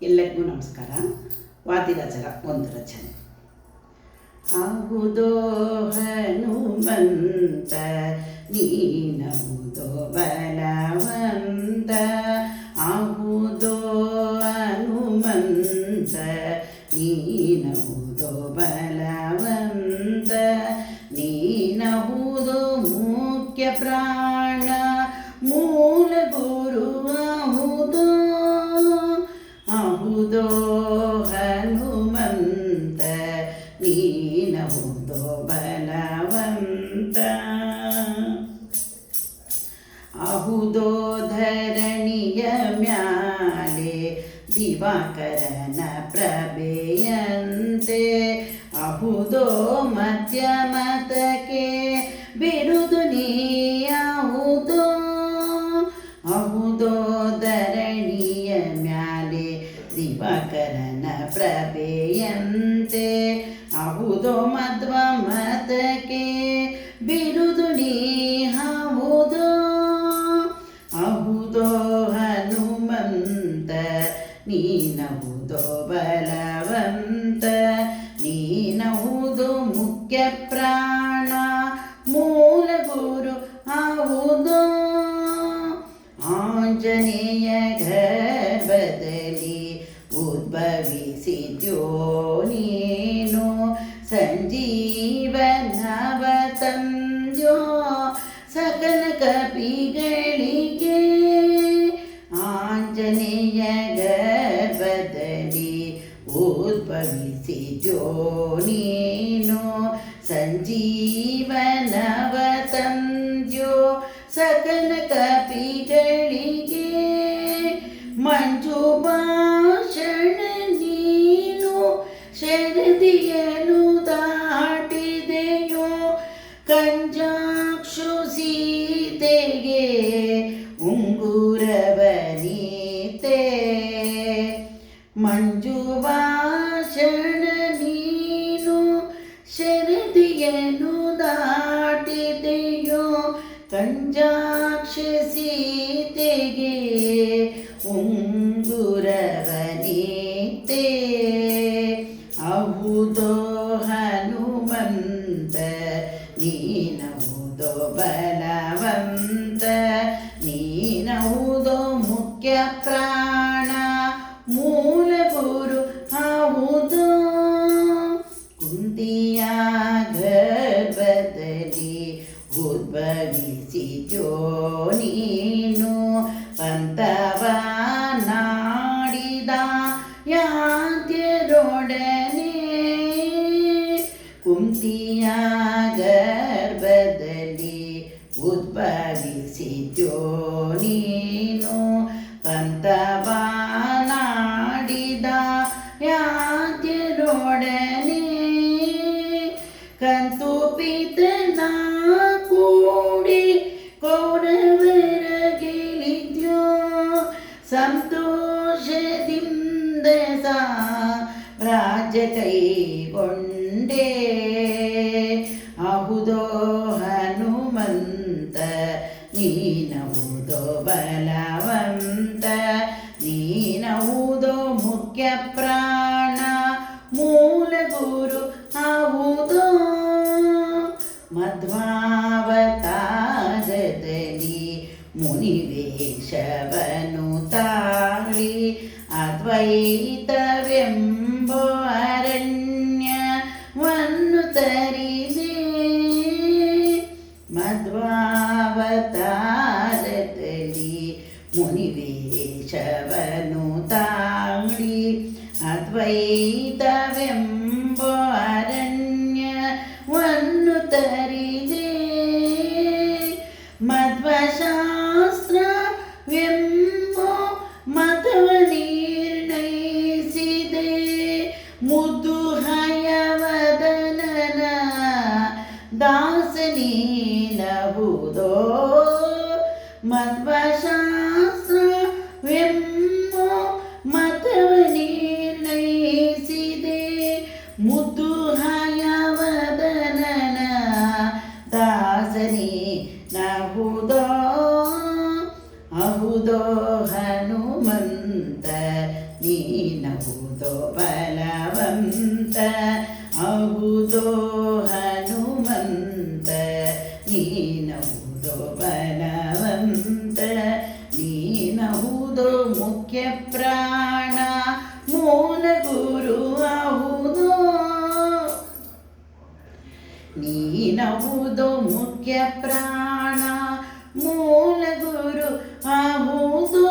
ಎಲ್ಲರಿಗೂ ನಮಸ್ಕಾರ. ವಾದಿರಾಜರ ಒಂದು ರಚನೆ. ಆಹುದೋ ಹನುಮಂತ ನೀನಹುದೋ ಬಲವಂತ, ಆಹುದೋ ಹನುಮಂತ ನೀನಹುದೋ ಬಲವಂತ, ನೀನಹುದೋ ಮುಖ್ಯ ಪ್ರಾಣ ಮೂಲ ಗುರು ಆಹುದೋ, ಆಹುದೋ ಹನುಮಂತ ನೀನಹುದೋ ಬಲವಂತ, ಆಹುದೋ ಧರಣಿಯ ಮ್ಯಾಲೆ ದಿವಾಕರನ ಪ್ರಭೆಯಂತೆ, ಆಹುದೋ ಮಧ್ಯಮತಕ್ಕೆ ಬಿರುದು ನೀಯಾಹುದೋ, ಆಹುದೋ ಧರಣಿಯ ಮ್ಯಾಲೆ ದಿವಾಕರನ ಪ್ರಭೆಯಂತೆ, ಆಹುದೋ ಮಧ್ವಮತಕ್ಕೆ ಬಿರುದು ನೀಯಾಹುದೋ, ಆಹುದೋ ಹನುಮಂತ ನೀನಹುದೋ ಬಲವಂತ, ನೀನಹುದೋ ಮುಖ್ಯ ಪ್ರಾಣ ಮೂಲ ಗುರು ಆಹುದೋ, ಆಂಜನೇಯ ಗರ್ಭದಲ್ಲಿ ಉದ್ಭವಿಸಿದ್ಯೋ ನೀನು, ಸಂಜೀವನವ ತಂದ್ಯೋ ಸಕಲ ಕಪಿಗಳಿಗೆ, ಆಂಜನೇಯ ಗರ್ಭದಲ್ಲಿ ಉದ್ಭವಿಸಿದ್ಯೋ ನೀನು, ಸಂಜೀವನವ ತಂದ್ಯೋ ಸಕಲ ಕಪಿಗಳಿಗೆ, ಮಂಜು ಭಾಷಣ ನೀನು ಶರದಿಯನು ದಾಟಿದೆಯೋ, ಕಂಜಾಕ್ಷು ಸೀತೆಗೆ ಉಂಗುರವನೀತೆ, ಮಂಜು ಭಾಷಣ ನೀನು ಶರದಿಯನು ದಾಟಿದೆಯೋ, ಕಂಜಾಕ್ಷ ಸೀತೆಗೆ ಉಂಗುರವನೀತೆ, ಆಹುದೋ ಹನುಮಂತ ನೀನಹುದೋ ಬಲವಂತ, ನೀನಹುದೋ ಮುಖ್ಯ ಪ್ರಾಣ ಮೂಲ ಗುರು ಆಹುದೋ, ಕುಂತಿಯ ಗರ್ಭದಲ್ಲಿ ಉದ್ಭವಿಸಿದ್ಯೋ ನೀನು, ಪಂಥವ ನಾಡಿದ ಯಾತ್ಯರೊಡನೆ, ಕುಂತಿಯ ಗರ್ಭದಲ್ಲಿ ಉದ್ಭವಿಸಿದ್ಯೋ ನೀನು, ಪಂಥವ ನಾಡಿದ ಯಾತ್ಯರೊಡನೆ, ಕಂತು ಪಿತನ ಕೂಡಿ ಕೌರವರ ಗೆಲಿದ್ಯೋ, ಸಂತೋಷದಿಂದ ರಾಜ್ಯ ಕೈಗೊಂಡೆ, ಆಹುದೋ ಹನುಮಂತ ನೀನಹುದೋ ಬಲವಂತ, ನೀನಹುದೋ ಮುಖ್ಯ ಪ್ರಾಣ ಮೂಲ ಗುರು ಆಹುದೋ, ಮಧ್ವಾವತಾರದಲ್ಲಿ ಮುನಿವೇಷವನು ತಾಳಿ ಅದ್ವೈತವೆಂಬೋ ಅರಣ್ಯವನ್ನು ತರಿದೆ, ಮಧ್ವಾವತಾರದಲ್ಲಿ ಮುನಿವೇಷವನು ತಾಳಿ ಅದ್ವೈತವೆಂಬೋ ಅರಣ್ಯವನ್ನು ತರಿದೆ, ಮಧ್ವಶಾಸ್ತ್ರವೆಂಬೋ ಮತವ ನಿರ್ಣಯಿಸಿದೆ, ಮುದ್ದು ಹಯವದನನ ದಾಸನೀನಹುದೋ, ಮಧ್ವಶಾಸ್ತ್ರವೆಂಬೋ ಮತವ ನಿರ್ಣಯಿಸಿದೆ, ನೀನಹುದೋ ಬಲವಂತ ಅಹುದೋ ಹನುಮಂತ ನೀನಹುದೋ ಬಲವಂತ ನೀನಹುದೋ ಮುಖ್ಯ ಪ್ರಾಣ ಮೂಲ ಗುರು ಅಹುದೋ ನೀನಹುದೋ ಮುಖ್ಯ ಪ್ರಾಣ ಮೂಲ ಗುರು ಅಹುದೋ